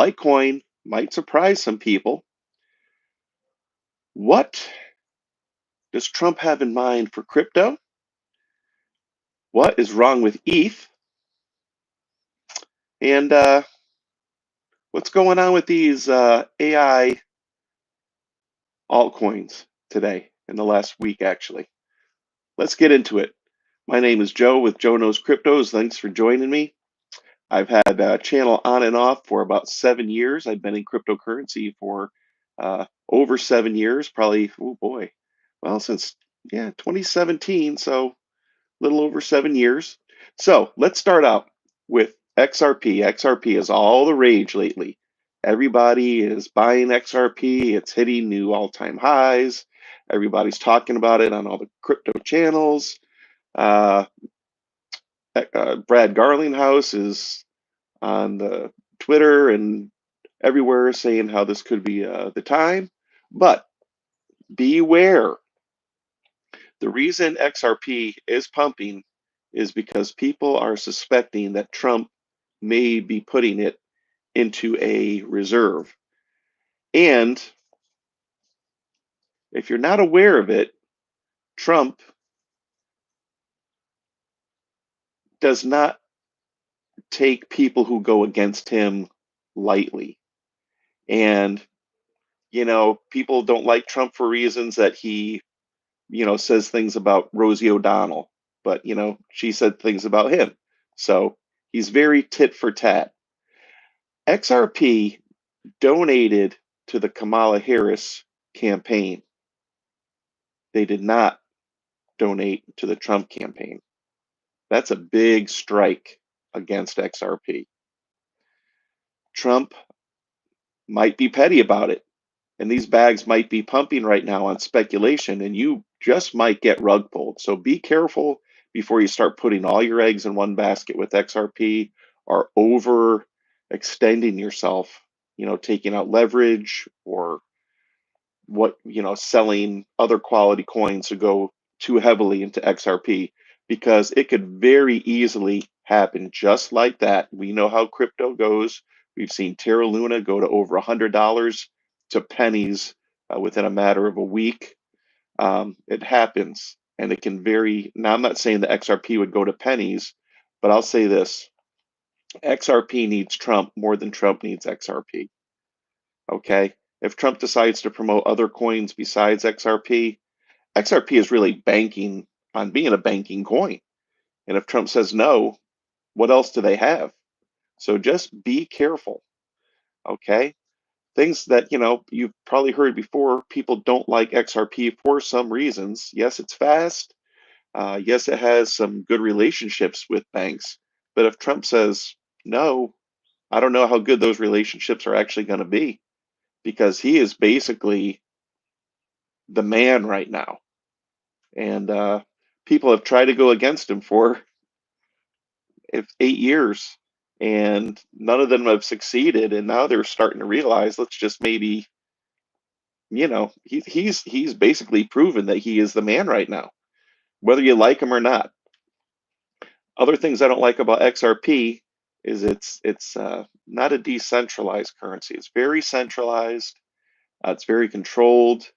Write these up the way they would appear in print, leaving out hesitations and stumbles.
Litecoin might surprise some people. What does Trump have in mind for crypto? What is wrong with ETH? And what's going on with these AI altcoins today in the last week, actually? Let's get into it. My name is Joe with Joe Knows Cryptos. Thanks for joining me. I've had a channel on and off for about 7 years. I've been in cryptocurrency for over 7 years, probably, oh boy, well, since, 2017, so a little over 7 years. So let's start out with XRP. XRP is all the rage lately. Everybody is buying XRP. It's hitting new all-time highs. Everybody's talking about it on all the crypto channels. Uh, Brad Garlinghouse is on the Twitter and everywhere saying how this could be the time. But beware. The reason XRP is pumping is because people are suspecting that Trump may be putting it into a reserve. And if you're not aware of it, Trump does not take people who go against him lightly. And, people don't like Trump for reasons that he says things about Rosie O'Donnell, but, she said things about him. So he's very tit for tat. XRP donated to the Kamala Harris campaign. They did not donate to the Trump campaign. That's a big strike against XRP. Trump might be petty about it, and these bags might be pumping right now on speculation, and you just might get rug pulled. So be careful before you start putting all your eggs in one basket with XRP or overextending yourself, taking out leverage or selling other quality coins to go too heavily into XRP, because it could very easily happen just like that. We know how crypto goes. We've seen Terra Luna go to over $100 to pennies within a matter of a week. It happens, and it can vary. Now, I'm not saying the XRP would go to pennies, but I'll say this: XRP needs Trump more than Trump needs XRP. Okay? If Trump decides to promote other coins besides XRP, XRP is really banking on being a banking coin. And if Trump says no, what else do they have? So just be careful. Okay? Things that, you've probably heard before, people don't like XRP for some reasons. Yes, it's fast. Yes, it has some good relationships with banks. But if Trump says no, I don't know how good those relationships are actually going to be, because he is basically the man right now. And people have tried to go against him for 8 years, and none of them have succeeded. And now they're starting to realize, let's just maybe, he's basically proven that he is the man right now, whether you like him or not. Other things I don't like about XRP is it's not a decentralized currency. It's very centralized. It's very controlled.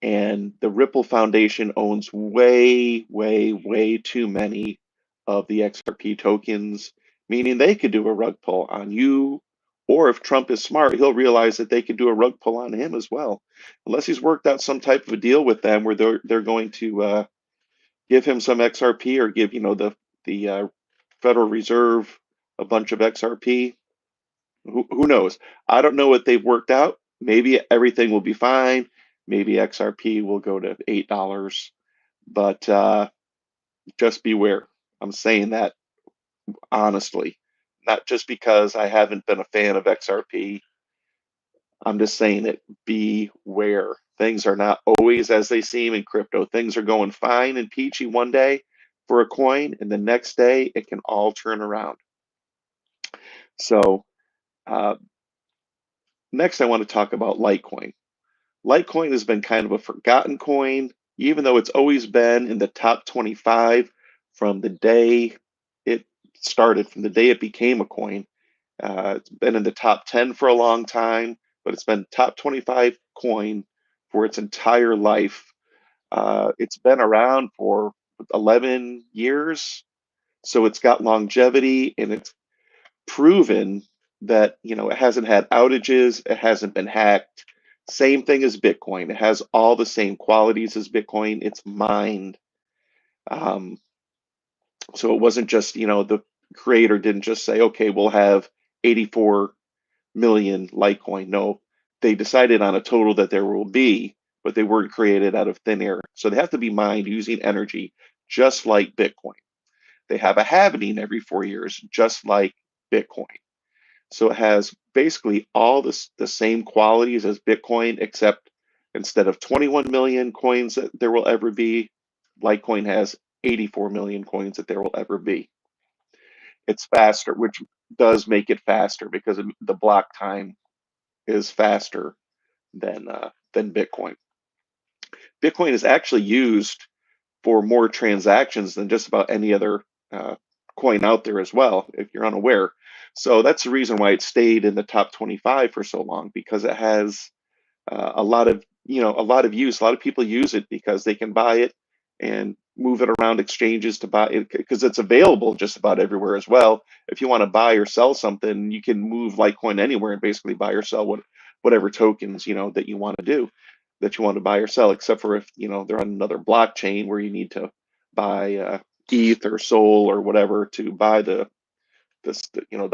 And the Ripple Foundation owns way, way, way too many of the XRP tokens, meaning they could do a rug pull on you. Or if Trump is smart, he'll realize that they could do a rug pull on him as well, unless he's worked out some type of a deal with them where they're going to give him some XRP, or give the Federal Reserve a bunch of XRP. Who knows? I don't know what they've worked out. Maybe everything will be fine. Maybe XRP will go to $8, but just beware. I'm saying that honestly, not just because I haven't been a fan of XRP. I'm just saying it. Beware. Things are not always as they seem in crypto. Things are going fine and peachy one day for a coin, and the next day it can all turn around. So uh, next, I want to talk about Litecoin. Litecoin has been kind of a forgotten coin, even though it's always been in the top 25 from the day it started, from the day it became a coin. It's been in the top 10 for a long time, but it's been top 25 coin for its entire life. It's been around for 11 years, so it's got longevity and it's proven that, it hasn't had outages, it hasn't been hacked. Same thing as Bitcoin. It has all the same qualities as Bitcoin. It's mined. Um, so it wasn't just, the creator didn't just say, okay, we'll have 84 million Litecoin. No, they decided on a total that there will be, but they weren't created out of thin air. So they have to be mined using energy, just like Bitcoin. They have a halving every 4 years, just like Bitcoin. So it has basically all the same qualities as Bitcoin, except instead of 21 million coins that there will ever be, Litecoin has 84 million coins that there will ever be. It's faster, which does make it faster because the block time is faster than Bitcoin. Bitcoin is actually used for more transactions than just about any other uh, coin out there as well, if you're unaware. So that's the reason why it stayed in the top 25 for so long, because it has a lot of use. A lot of people use it because they can buy it and move it around exchanges to buy it because it's available just about everywhere as well. If you want to buy or sell something, you can move Litecoin anywhere and basically buy or sell whatever tokens that you want to do, that you want to buy or sell, except for if they're on another blockchain where you need to buy ETH or Sol or whatever to buy the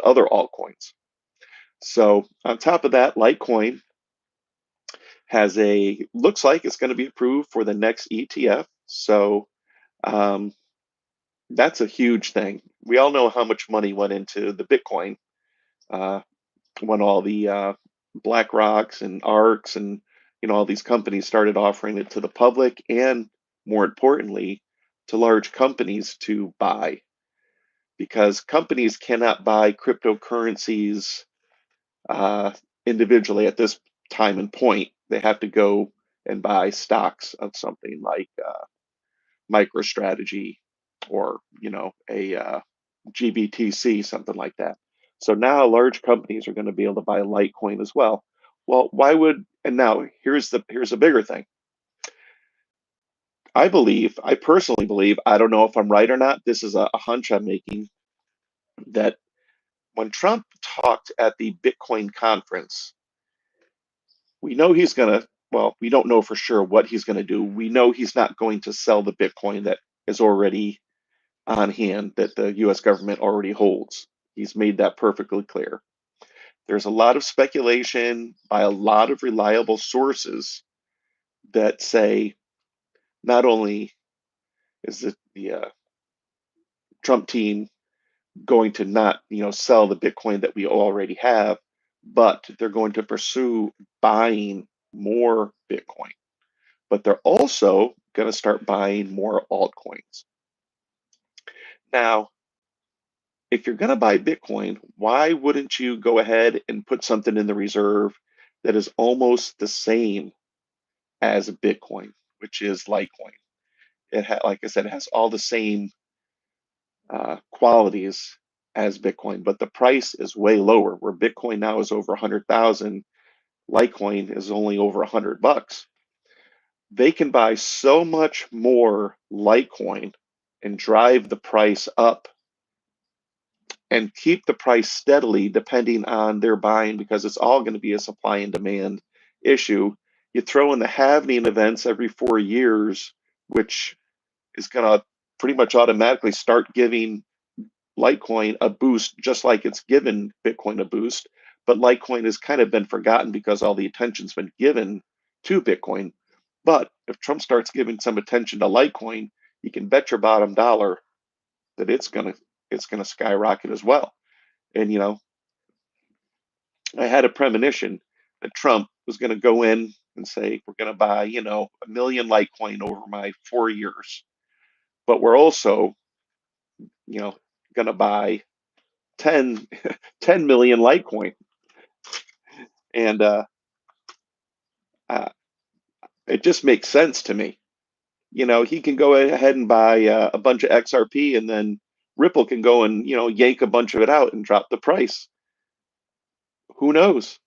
other altcoins. So on top of that, Litecoin looks like it's going to be approved for the next ETF. So um, that's a huge thing. We all know how much money went into the Bitcoin uh, when all the Black Rocks and Arcs and all these companies started offering it to the public, and more importantly, to large companies to buy, because companies cannot buy cryptocurrencies uh, individually at this time and point. They have to go and buy stocks of something like MicroStrategy or a GBTC, something like that. So now large companies are going to be able to buy Litecoin as well. Well, why would and now here's a bigger thing. I personally believe, I don't know if I'm right or not, this is a hunch I'm making, that when Trump talked at the Bitcoin conference, we know he's going to, well, we don't know for sure what he's going to do. We know he's not going to sell the Bitcoin that is already on hand, that the US government already holds. He's made that perfectly clear. There's a lot of speculation by a lot of reliable sources that say not only is the Trump team going to not, sell the Bitcoin that we already have, but they're going to pursue buying more Bitcoin. But they're also going to start buying more altcoins. Now, if you're going to buy Bitcoin, why wouldn't you go ahead and put something in the reserve that is almost the same as Bitcoin, which is Litecoin? Like I said, it has all the same qualities as Bitcoin, but the price is way lower. Where Bitcoin now is over 100,000, Litecoin is only over $100. They can buy so much more Litecoin and drive the price up and keep the price steadily depending on their buying, because it's all going to be a supply and demand issue. You throw in the halving events every 4 years, which is going to pretty much automatically start giving Litecoin a boost, just like it's given Bitcoin a boost. But Litecoin has kind of been forgotten because all the attention's been given to Bitcoin. But if Trump starts giving some attention to Litecoin, you can bet your bottom dollar that it's gonna skyrocket as well. And I had a premonition that Trump was going to go in and say, we're going to buy, 1 million Litecoin over my 4 years, but we're also, you know, going to buy 10, 10 million Litecoin. And uh, it just makes sense to me. He can go ahead and buy a bunch of XRP, and then Ripple can go and, yank a bunch of it out and drop the price. Who knows?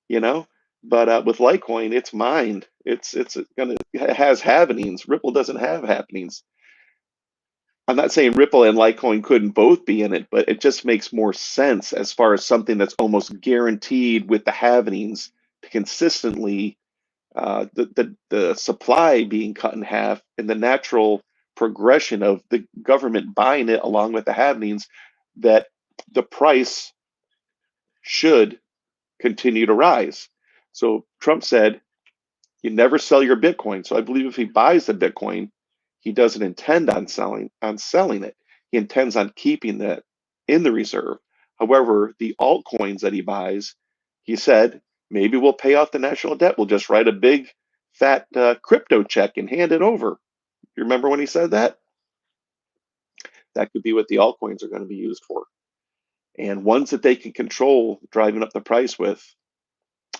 You know? But with Litecoin, it's mined. It has happenings. Ripple doesn't have happenings. I'm not saying Ripple and Litecoin couldn't both be in it, but it just makes more sense as far as something that's almost guaranteed with the happenings to consistently the supply being cut in half and the natural progression of the government buying it along with the happenings that the price should continue to rise. So Trump said, you never sell your Bitcoin. So I believe if he buys the Bitcoin, he doesn't intend on selling it. He intends on keeping that in the reserve. However, the altcoins that he buys, he said, maybe we'll pay off the national debt. We'll just write a big fat crypto check and hand it over. You remember when he said that? That could be what the altcoins are going to be used for. And ones that they can control driving up the price with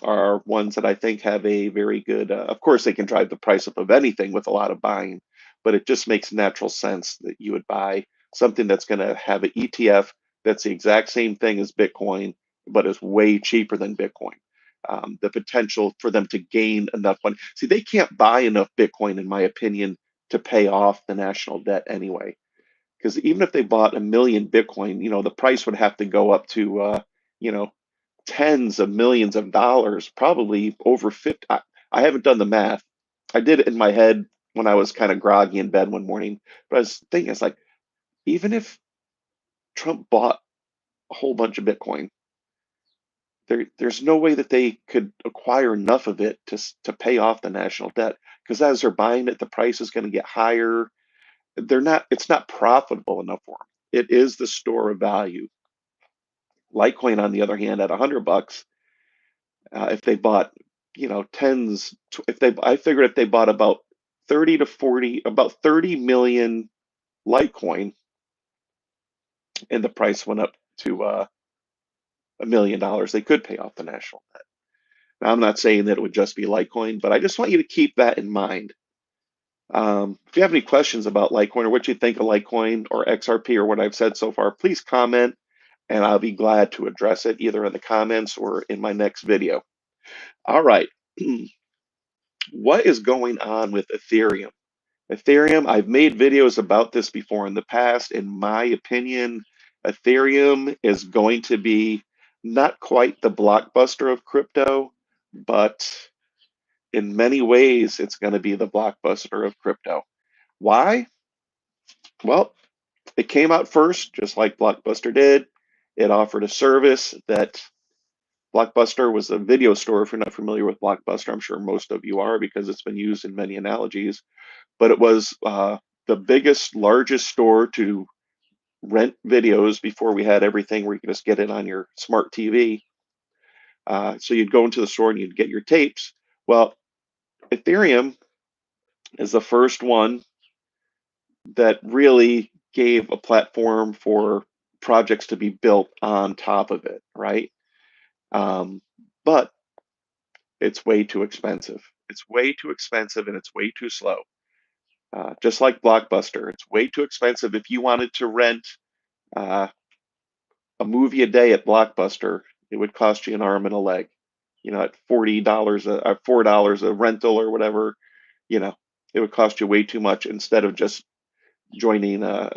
are ones that I think have a very good, of course, they can drive the price up of anything with a lot of buying, but it just makes natural sense that you would buy something that's going to have an ETF that's the exact same thing as Bitcoin, but is way cheaper than Bitcoin. The potential for them to gain enough money. See, they can't buy enough Bitcoin, in my opinion, to pay off the national debt anyway. Because even if they bought a million Bitcoin, the price would have to go up to, you know, tens of millions of dollars, probably over 50. I haven't done the math. I did it in my head when I was kind of groggy in bed one morning. But I was thinking, it's like, even if Trump bought a whole bunch of Bitcoin, there's no way that they could acquire enough of it to pay off the national debt. Because as they're buying it, the price is going to get higher. It's not profitable enough for them. It is the store of value. Litecoin, on the other hand, at $100, if they bought, I figured if they bought about 30 to 40, about 30 million Litecoin, and the price went up to $1 million, they could pay off the national debt. Now, I'm not saying that it would just be Litecoin, but I just want you to keep that in mind. If you have any questions about Litecoin or what you think of Litecoin or XRP or what I've said so far, please comment and I'll be glad to address it either in the comments or in my next video. All right. What is going on with Ethereum? Ethereum, I've made videos about this before in the past. In my opinion, Ethereum is going to be not quite the blockbuster of crypto, but in many ways, it's going to be the blockbuster of crypto. Why? Well, it came out first, just like Blockbuster did. It offered a service that Blockbuster was a video store. If you're not familiar with Blockbuster, I'm sure most of you are because it's been used in many analogies. But it was the biggest, largest store to rent videos before we had everything where you could just get it on your smart TV. So you'd go into the store and you'd get your tapes. Well, Ethereum is the first one that really gave a platform for projects to be built on top of it, right? But it's way too expensive. It's way too expensive and it's way too slow. Just like Blockbuster, it's way too expensive. If you wanted to rent uh, a movie a day at Blockbuster, it would cost you an arm and a leg. At $40 $4 a rental or whatever, you know, it would cost you way too much instead of just joining on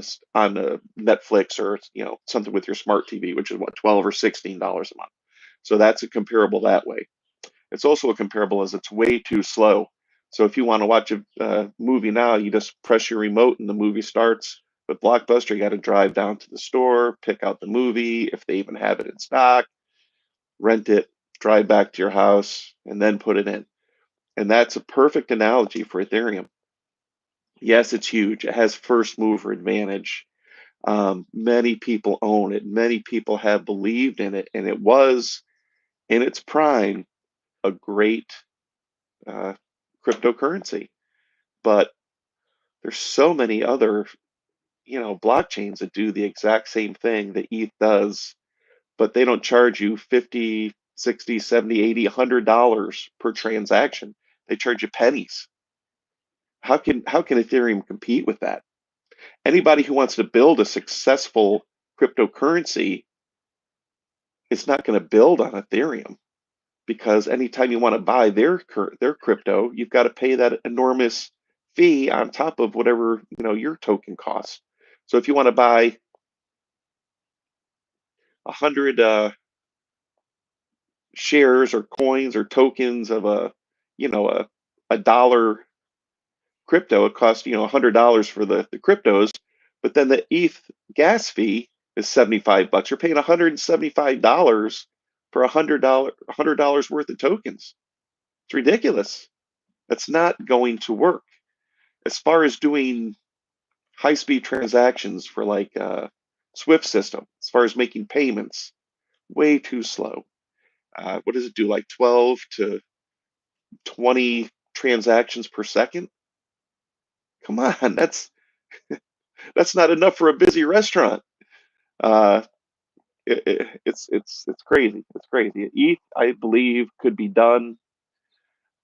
Netflix or something with your smart TV, which is what, $12 or $16 a month. So that's a comparable that way. It's also a comparable as it's way too slow. So if you want to watch a movie now, you just press your remote and the movie starts. With Blockbuster, you got to drive down to the store, pick out the movie, if they even have it in stock, rent it, drive back to your house, and then put it in. And that's a perfect analogy for Ethereum. Yes, it's huge. It has first mover advantage. Many people own it. Many people have believed in it, and it was in its prime a great uh, cryptocurrency. But there's so many other, blockchains that do the exact same thing that ETH does, but they don't charge you 50, 60, 70, 80, $100 per transaction. They charge you pennies. How can Ethereum compete with that? Anybody who wants to build a successful cryptocurrency it's not going to build on Ethereum because anytime you want to buy their crypto, you've got to pay that enormous fee on top of whatever, your token costs. So if you want to buy 100 shares or coins or tokens of a dollar crypto, it costs, $100 for the cryptos, but then the ETH gas fee is $75. You're paying $175 for $100 worth of tokens. It's ridiculous. That's not going to work. As far as doing high-speed transactions for like Swift system, as far as making payments, way too slow. What does it do? Like 12 to 20 transactions per second? Come on, that's not enough for a busy restaurant. Uh, it's crazy. It's crazy. ETH, I believe, could be done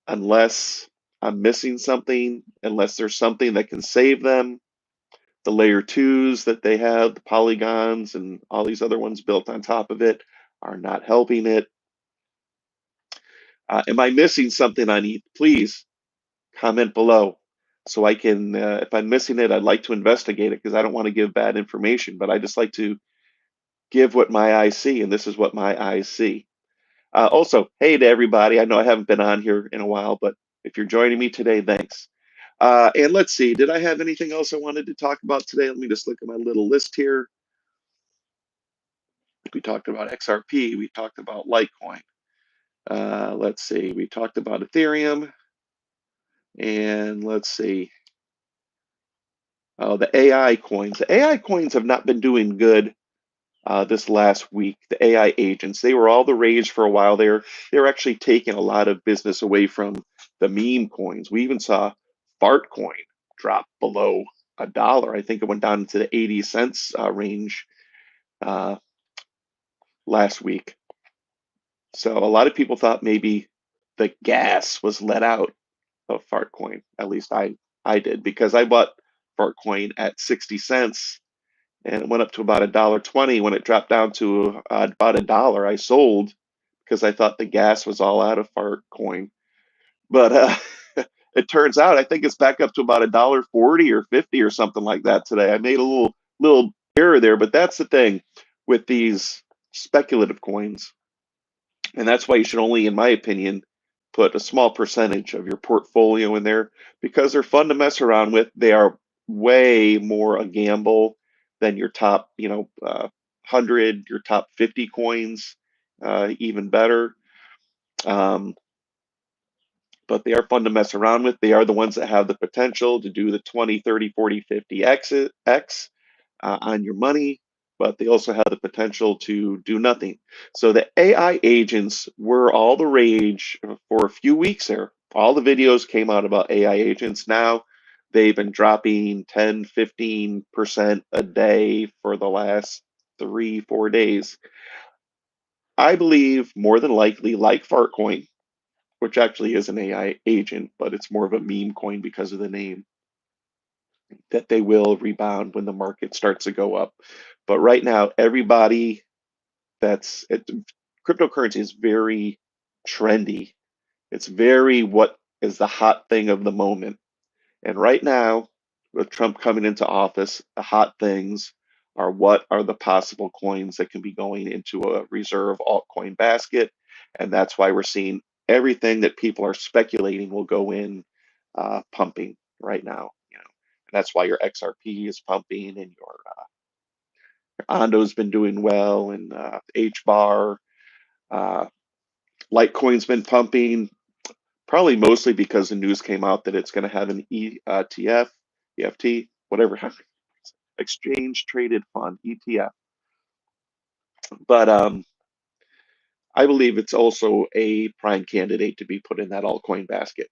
unless I'm missing something, unless there's something that can save them. The layer twos that they have, the polygons and all these other ones built on top of it are not helping it. Am I missing something on ETH? Please comment below so I can, if I'm missing it, I'd like to investigate it because I don't want to give bad information, but I just like to give what my eyes see, and this is what my eyes see. Also, hey to everybody. I know I haven't been on here in a while, but if you're joining me today, thanks. And let's see, did I have anything else I wanted to talk about today? Let me just look at my little list here. We talked about XRP. We talked about Litecoin. Let's see, we talked about Ethereum. And let's see, the AI coins. The AI coins have not been doing good this last week. The AI agents, they were all the rage for a while there. They're actually taking a lot of business away from the meme coins. We even saw Fart coin drop below $1. I think it went down into the 80 cents range uh, last week. So a lot of people thought maybe the gas was let out of Fart coin. At least I did, because I bought Fart coin at 60 cents and it went up to about $1.20. When it dropped down to about $1, I sold because I thought the gas was all out of Fart coin. But it turns out I think it's back up to about $1.40 or 50 or something like that today. I made a little error there, but that's the thing with these speculative coins, and that's why you should only, in my opinion, put a small percentage of your portfolio in there because they're fun to mess around with. They are way more a gamble than your top, 100, your top 50 coins, even better. Um, but they are fun to mess around with. They are the ones that have the potential to do the 20, 30, 40, 50 X on your money, but they also have the potential to do nothing. So the AI agents were all the rage for a few weeks there. All the videos came out about AI agents. Now they've been dropping 10, 15% a day for the last 3, 4 days. I believe more than likely, like Fartcoin, which actually is an AI agent, but it's more of a meme coin because of the name, that they will rebound when the market starts to go up. But right now, everybody that's it, cryptocurrency is very trendy. It's very what is the hot thing of the moment. And right now, with Trump coming into office, the hot things are what are the possible coins that can be going into a reserve altcoin basket. And that's why we're seeing everything that people are speculating will go in pumping right now. And that's why your XRP is pumping and your Ondo's been doing well and HBAR. Uh, Litecoin's been pumping, probably mostly because the news came out that it's going to have an ETF, EFT, whatever, exchange traded fund, ETF. But I believe it's also a prime candidate to be put in that altcoin basket.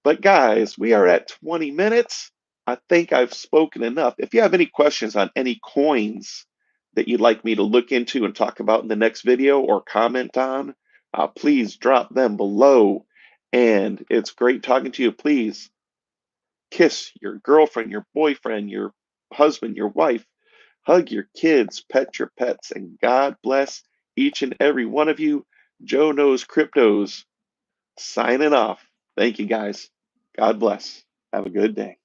But guys, we are at 20 minutes. I think I've spoken enough. If you have any questions on any coins that you'd like me to look into and talk about in the next video or comment on, please drop them below. And it's great talking to you. Please kiss your girlfriend, your boyfriend, your husband, your wife, hug your kids, pet your pets, and God bless each and every one of you. Joe Knows Cryptos signing off. Thank you guys. God bless. Have a good day.